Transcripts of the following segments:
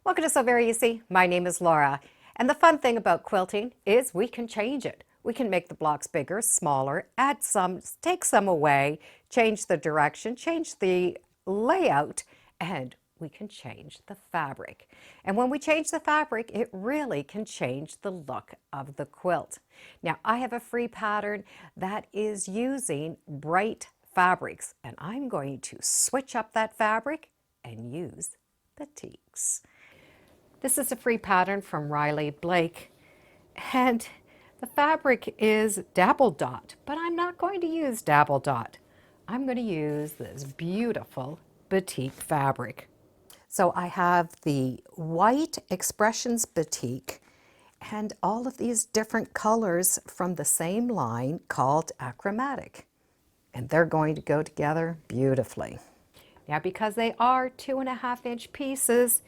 Welcome to Sew Very Easy. My name is Laura, and the fun thing about quilting is we can change it. We can make the blocks bigger, smaller, add some, take some away, change the direction, change the layout, and we can change the fabric. And when we change the fabric, it really can change the look of the quilt. Now, I have a free pattern that is using bright fabrics, and I'm going to switch up that fabric and use batiks. This is a free pattern from Riley Blake, and the fabric is Dabble Dot, but I'm not going to use Dabble Dot. I'm going to use this beautiful batik fabric. So I have the white Expressions batik and all of these different colors from the same line called achromatic, and they're going to go together beautifully. Now, because they are 2.5-inch pieces,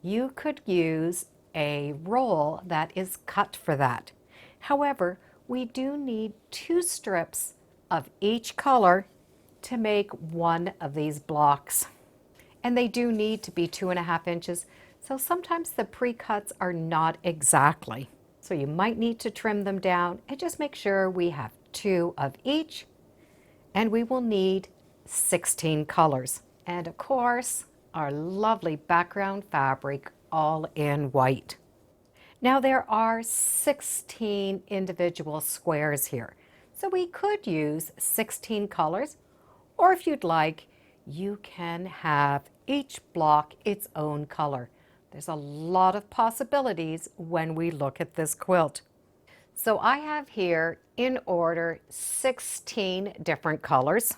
you could use a roll that is cut for that. However, we do need 2 strips of each color to make one of these blocks. And they do need to be 2.5 inches, so sometimes the pre-cuts are not exactly. So you might need to trim them down and just make sure we have 2 of each, and we will need 16 colors. And of course, our lovely background fabric all in white. Now there are 16 individual squares here, so we could use 16 colors, or if you'd like, you can have each block its own color. There's a lot of possibilities when we look at this quilt. So I have here in order 16 different colors.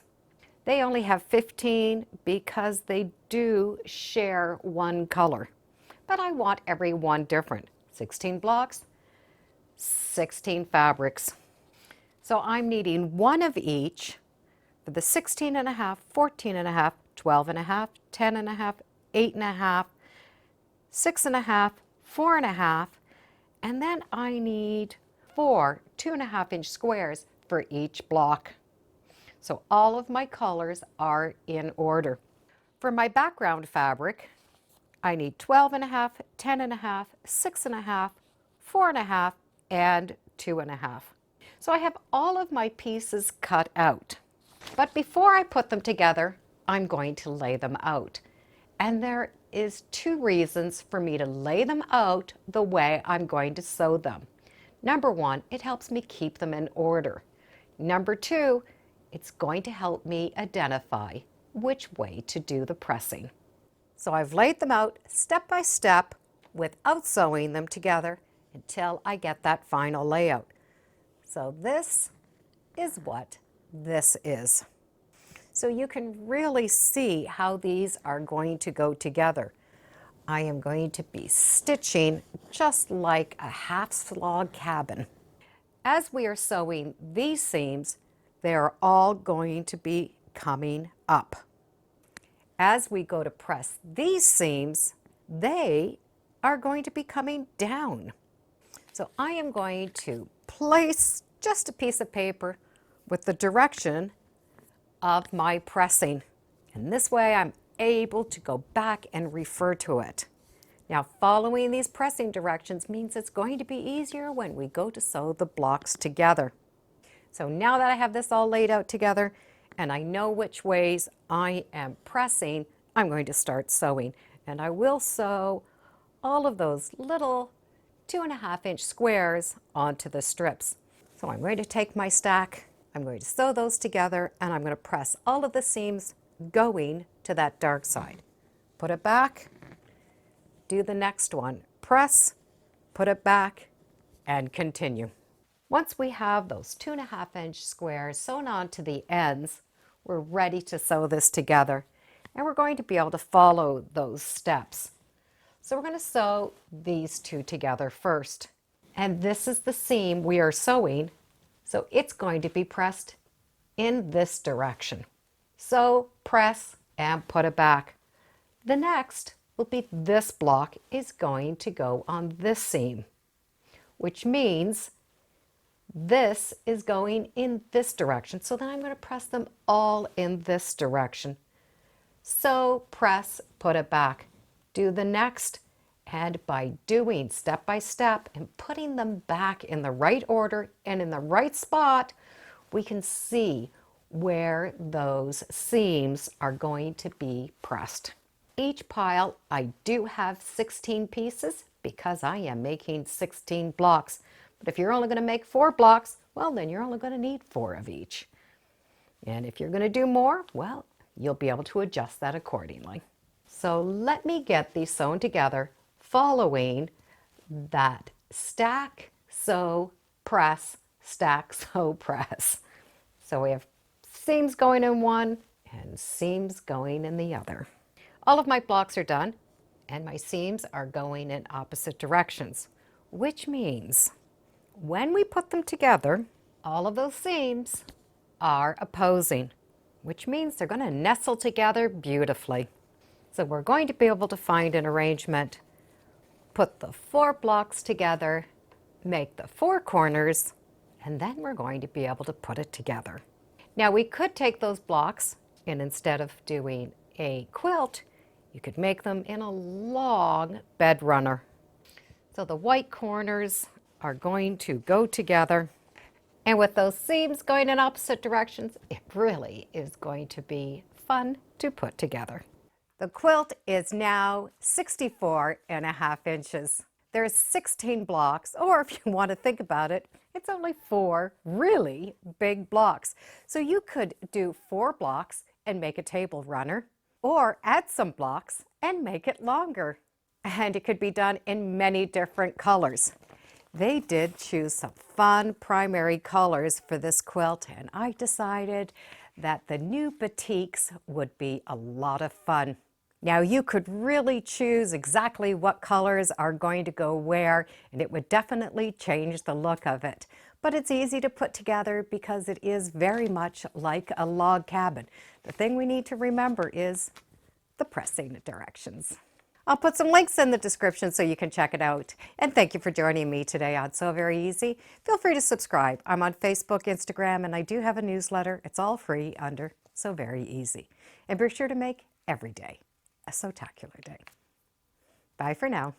They only have 15 because they do share one color. But I want every one different. 16 blocks, 16 fabrics. So I'm needing one of each for the 16.5, 14.5, 12.5, 10.5, 8.5, 6.5, 4.5, and then I need 4 2.5-inch squares for each block. So all of my colors are in order. For my background fabric, I need 12.5, 10.5, 6.5, 4.5, and 2.5. So I have all of my pieces cut out. But before I put them together, I'm going to lay them out. And there is 2 reasons for me to lay them out the way I'm going to sew them. Number 1, it helps me keep them in order. Number 2, it's going to help me identify which way to do the pressing. So I've laid them out step by step without sewing them together until I get that final layout. So this is what this is. So you can really see how these are going to go together. I am going to be stitching just like a half-log cabin. As we are sewing these seams, they are all going to be coming up. As we go to press these seams, they are going to be coming down. So I am going to place just a piece of paper with the direction of my pressing. And this way I'm able to go back and refer to it. Now, following these pressing directions means it's going to be easier when we go to sew the blocks together. So now that I have this all laid out together and I know which ways I am pressing, I'm going to start sewing. And I will sew all of those little 2.5-inch squares onto the strips. So I'm going to take my stack, I'm going to sew those together, and I'm going to press all of the seams going to that dark side. Put it back, do the next one, press, put it back, and continue. Once we have those 2.5-inch squares sewn onto the ends, we're ready to sew this together. And we're going to be able to follow those steps. So we're going to sew these 2 together first. And this is the seam we are sewing, so it's going to be pressed in this direction. So press and put it back. The next will be this block is going to go on this seam, which means this is going in this direction. So then I'm going to press them all in this direction. So press, put it back. Do the next And by doing step by step and putting them back in the right order and in the right spot, we can see where those seams are going to be pressed. Each pile, I do have 16 pieces because I am making 16 blocks. But if you're only going to make 4 blocks, well, then you're only going to need 4 of each. And if you're going to do more, well, you'll be able to adjust that accordingly. So let me get these sewn together following that stack, sew, press, stack, sew, press. So we have seams going in one and seams going in the other. All of my blocks are done and my seams are going in opposite directions, which means when we put them together, all of those seams are opposing, which means they're going to nestle together beautifully. So we're going to be able to find an arrangement, put the 4 blocks together, make the 4 corners, and then we're going to be able to put it together. Now we could take those blocks and instead of doing a quilt, you could make them in a long bed runner. So the white corners are going to go together. And with those seams going in opposite directions, it really is going to be fun to put together. The quilt is now 64.5 inches. There's 16 blocks, or if you want to think about it, it's only 4 really big blocks. So you could do 4 blocks and make a table runner, or add some blocks and make it longer. And it could be done in many different colors. They did choose some fun primary colors for this quilt, and I decided that the new batiks would be a lot of fun. Now you could really choose exactly what colors are going to go where, and it would definitely change the look of it. But it's easy to put together because it is very much like a log cabin. The thing we need to remember is the pressing directions. I'll put some links in the description so you can check it out. And thank you for joining me today on Sew Very Easy. Feel free to subscribe. I'm on Facebook, Instagram, and I do have a newsletter. It's all free under Sew Very Easy. And be sure to make every day a Sewtacular day. Bye for now.